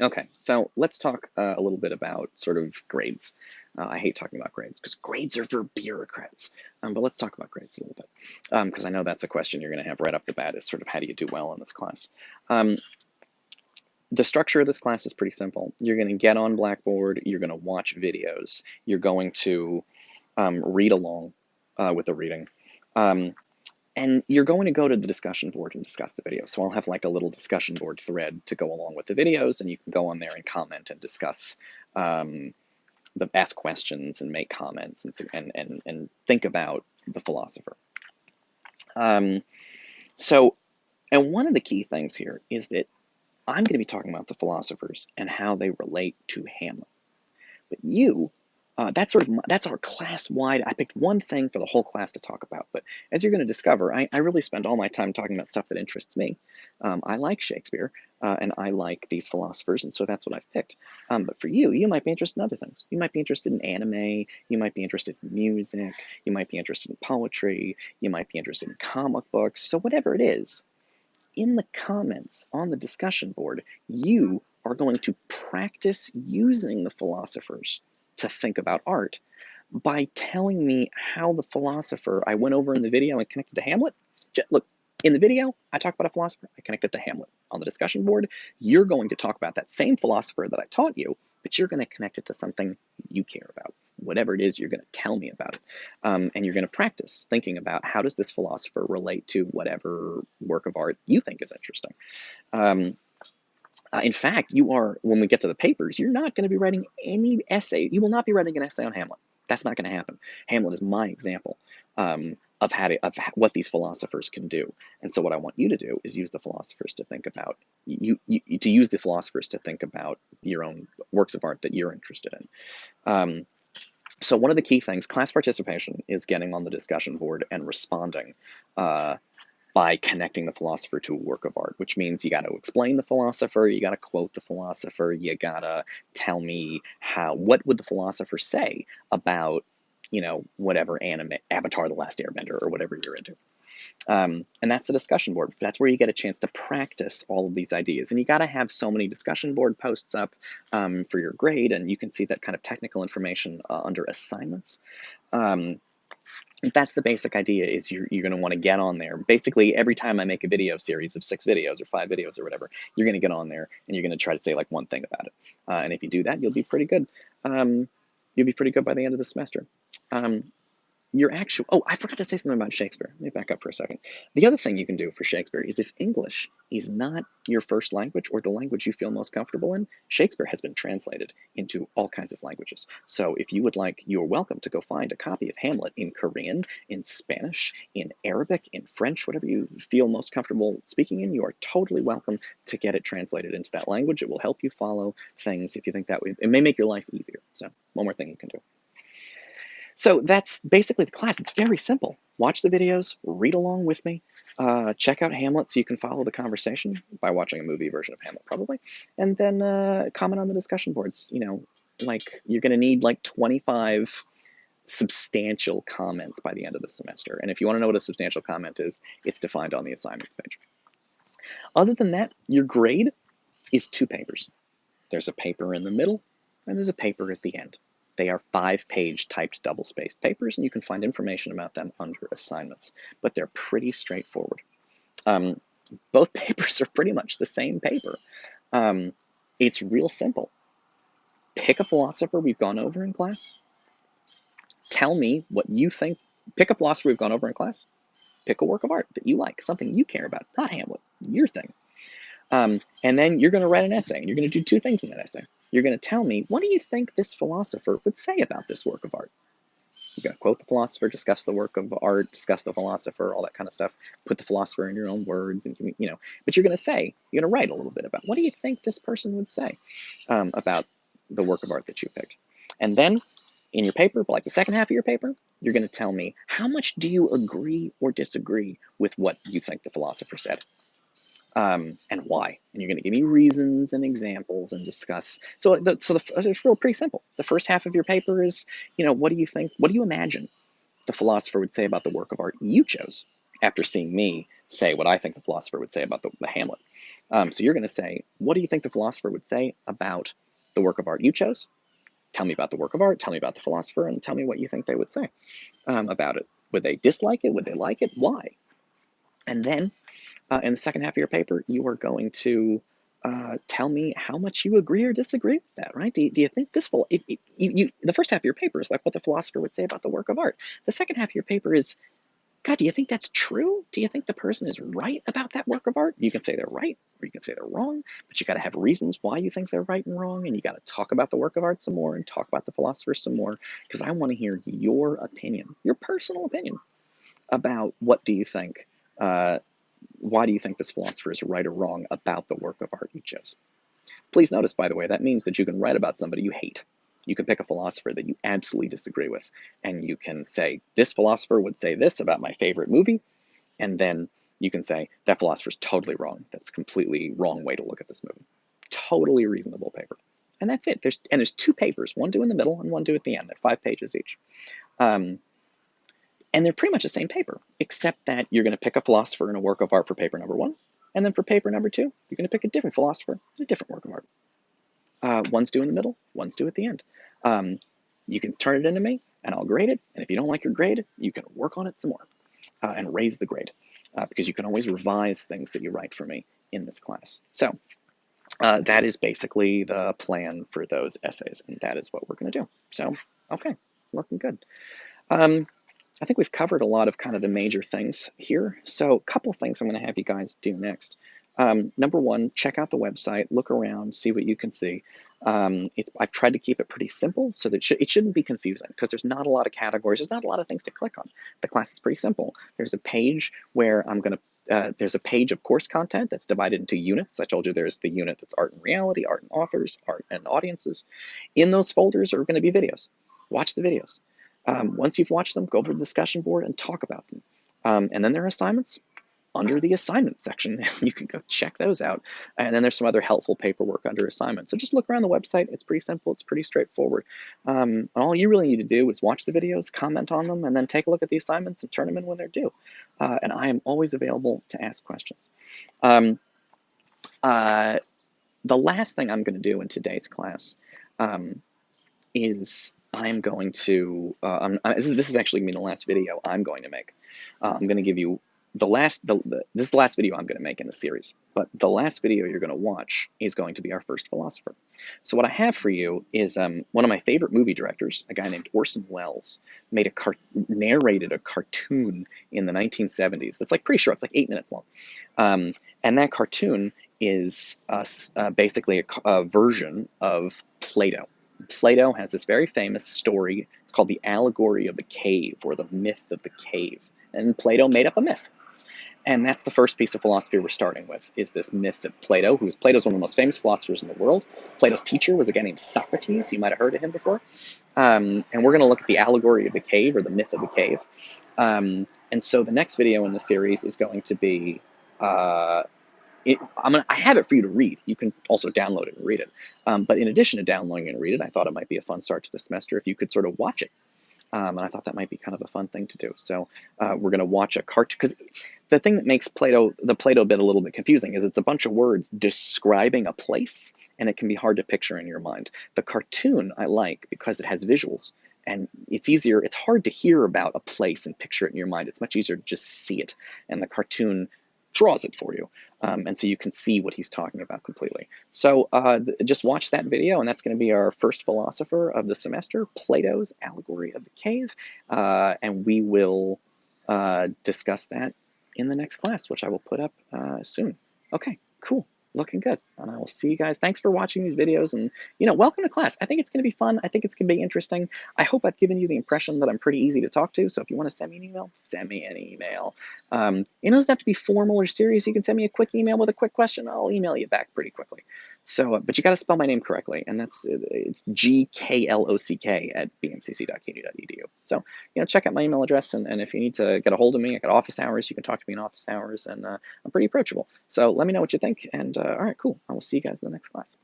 Okay, so let's talk a little bit about sort of grades. I hate talking about grades because grades are for bureaucrats. But let's talk about grades a little bit because I know that's a question you're going to have right off the bat is sort of how do you do well in this class? Um, the structure of this class is pretty simple. You're going to get on Blackboard, you're going to watch videos, you're going to read along with the reading. Um, and you're going to go to the discussion board and discuss the video. So I'll have like a little discussion board thread to go along with the videos, and you can go on there and comment and discuss, um, ask questions and make comments and think about the philosopher. Um, so, and one of the key things here is that I'm going to be talking about the philosophers and how they relate to Hamlet. But that's our class wide. I picked one thing for the whole class to talk about, but as you're going to discover, I really spend all my time talking about stuff that interests me. I like Shakespeare, and I like these philosophers, and so that's what I've picked. But for you, you might be interested in other things. You might be interested in anime, you might be interested in music, you might be interested in poetry, you might be interested in comic books. So whatever it is, in the comments on the discussion board, you are going to practice using the philosophers to think about art by telling me how the philosopher I went over in the video and connected to Hamlet. Look, in the video, I talk about a philosopher, I connected to Hamlet. On the discussion board, you're going to talk about that same philosopher that I taught you, but you're going to connect it to something you care about. Whatever it is, you're going to tell me about it. And you're going to practice thinking about how does this philosopher relate to whatever work of art you think is interesting. Um, in fact, when we get to the papers, you're not going to be writing any essay. You will not be writing an essay on Hamlet. That's not going to happen. Hamlet is my example of what these philosophers can do. And so, what I want you to do is use the philosophers to think about to use the philosophers to think about your own works of art that you're interested in. So one of the key things, class participation, is getting on the discussion board and responding uh, by connecting the philosopher to a work of art, which means you got to explain the philosopher, you got to quote the philosopher, you got to tell me what would the philosopher say about, whatever anime, Avatar: The Last Airbender, or whatever you're into. And that's the discussion board. That's where you get a chance to practice all of these ideas. And you got to have so many discussion board posts up for your grade, and you can see that kind of technical information under assignments. Um, that's the basic idea is you're going to want to get on there. Basically, every time I make a video series of 6 videos or 5 videos or whatever, you're going to get on there and you're going to try to say like one thing about it. And if you do that, you'll be pretty good. You'll be pretty good by the end of the semester. Um, I forgot to say something about Shakespeare. Let me back up for a second. The other thing you can do for Shakespeare is if English is not your first language or the language you feel most comfortable in, Shakespeare has been translated into all kinds of languages. So if you would like, you're welcome to go find a copy of Hamlet in Korean, in Spanish, in Arabic, in French, whatever you feel most comfortable speaking in, you are totally welcome to get it translated into that language. It will help you follow things if you think that way. It may make your life easier. So one more thing you can do. So that's basically the class. It's very simple. Watch the videos, read along with me, check out Hamlet so you can follow the conversation by watching a movie version of Hamlet, probably, and then comment on the discussion boards. Like you're going to need like 25 substantial comments by the end of the semester. And if you want to know what a substantial comment is, it's defined on the assignments page. Other than that, your grade is 2 papers. There's a paper in the middle, and there's a paper at the end. They are 5-page typed double-spaced papers, and you can find information about them under assignments. But they're pretty straightforward. Both papers are pretty much the same paper. It's real simple. Pick a philosopher we've gone over in class. Tell me what you think. Pick a philosopher we've gone over in class. Pick a work of art that you like, something you care about, not Hamlet, your thing. And then you're going to write an essay, and you're going to do 2 things in that essay. You're going to tell me, what do you think this philosopher would say about this work of art? You're going to quote the philosopher, discuss the work of art, discuss the philosopher, all that kind of stuff. Put the philosopher in your own words, and but you're going to write a little bit about what do you think this person would say about the work of art that you picked. And then in your paper, like the second half of your paper, you're going to tell me how much do you agree or disagree with what you think the philosopher said. And why. And you're going to give me reasons and examples and discuss. It's pretty simple. The first half of your paper is, what do you think? What do you imagine the philosopher would say about the work of art you chose after seeing me say what I think the philosopher would say about the Hamlet? So you're going to say, what do you think the philosopher would say about the work of art you chose? Tell me about the work of art, tell me about the philosopher, and tell me what you think they would say about it. Would they dislike it? Would they like it? Why? And then in the second half of your paper, you are going to tell me how much you agree or disagree with that, right? Do you think this will, the first half of your paper is like what the philosopher would say about the work of art. The second half of your paper is, God, do you think that's true? Do you think the person is right about that work of art? You can say they're right, or you can say they're wrong, but you got to have reasons why you think they're right and wrong, and you got to talk about the work of art some more and talk about the philosopher some more, because I want to hear your opinion, your personal opinion about what do you think, why do you think this philosopher is right or wrong about the work of art you chose. Please notice, by the way, that means that you can write about somebody you hate. You can pick a philosopher that you absolutely disagree with, and you can say, this philosopher would say this about my favorite movie, and then you can say, that philosopher's totally wrong. That's a completely wrong way to look at this movie. Totally reasonable paper. And that's it. There's two papers, one due in the middle and one due at the end. They're 5 pages each. And they're pretty much the same paper, except that you're going to pick a philosopher in a work of art for paper number 1, and then for paper number 2, you're going to pick a different philosopher in a different work of art. One's due in the middle, one's due at the end. You can turn it into me, and I'll grade it, and if you don't like your grade, you can work on it some more and raise the grade, because you can always revise things that you write for me in this class. So that is basically the plan for those essays, and that is what we're going to do. So, okay, looking good. I think we've covered a lot of kind of the major things here. So a couple things I'm going to have you guys do next. Number one, check out the website, look around, see what you can see. I've tried to keep it pretty simple so that it shouldn't be confusing, because there's not a lot of categories. There's not a lot of things to click on. The class is pretty simple. There's a page where there's a page of course content that's divided into units. I told you there's the unit that's art and reality, art and authors, art and audiences. In those folders are going to be videos. Watch the videos. Once you've watched them, go over to the discussion board and talk about them. And then there are assignments under the assignment section. You can go check those out. And then there's some other helpful paperwork under assignments. So just look around the website. It's pretty simple. It's pretty straightforward. All you really need to do is watch the videos, comment on them, and then take a look at the assignments and turn them in when they're due. And I am always available to ask questions. The last thing I'm going to do in today's class is I'm going to, this is actually going to be the last video I'm going to make. I'm going to give you this is the last video I'm going to make in the series, but the last video you're going to watch is going to be our first philosopher. So what I have for you is one of my favorite movie directors, a guy named Orson Welles, narrated a cartoon in the 1970s. That's like pretty short. It's like 8 minutes long. And that cartoon is basically a version of Plato. Plato has this very famous story. It's called the allegory of the cave, or the myth of the cave. And Plato made up a myth. And that's the first piece of philosophy we're starting with, is this myth of Plato, Plato's one of the most famous philosophers in the world. Plato's teacher was a guy named Socrates. You might have heard of him before. And we're going to look at the allegory of the cave, or the myth of the cave. And so the next video in the series is going to be I have it for you to read. You can also download it and read it. But in addition to downloading and read it, I thought it might be a fun start to the semester if you could sort of watch it. And I thought that might be kind of a fun thing to do. So we're going to watch a cartoon, because the thing that makes the Plato bit a little bit confusing is it's a bunch of words describing a place, and it can be hard to picture in your mind. The cartoon I like because it has visuals, and it's hard to hear about a place and picture it in your mind. It's much easier to just see it, and the cartoon draws it for you. And so you can see what he's talking about completely. So just watch that video, and that's going to be our first philosopher of the semester, Plato's Allegory of the Cave. And we will discuss that in the next class, which I will put up soon. Okay, cool. Looking good. And I will see you guys. Thanks for watching these videos, and welcome to class. I think it's going to be fun. I think it's going to be interesting. I hope I've given you the impression that I'm pretty easy to talk to. So if you want to send me an email, send me an email. It doesn't have to be formal or serious. You can send me a quick email with a quick question. I'll email you back pretty quickly. So, but you got to spell my name correctly, and it's GKLOCK@bmcc.cu.edu. So, check out my email address, and if you need to get a hold of me, I got office hours. You can talk to me in office hours, and I'm pretty approachable. So let me know what you think, and all right, cool. I will see you guys in the next class.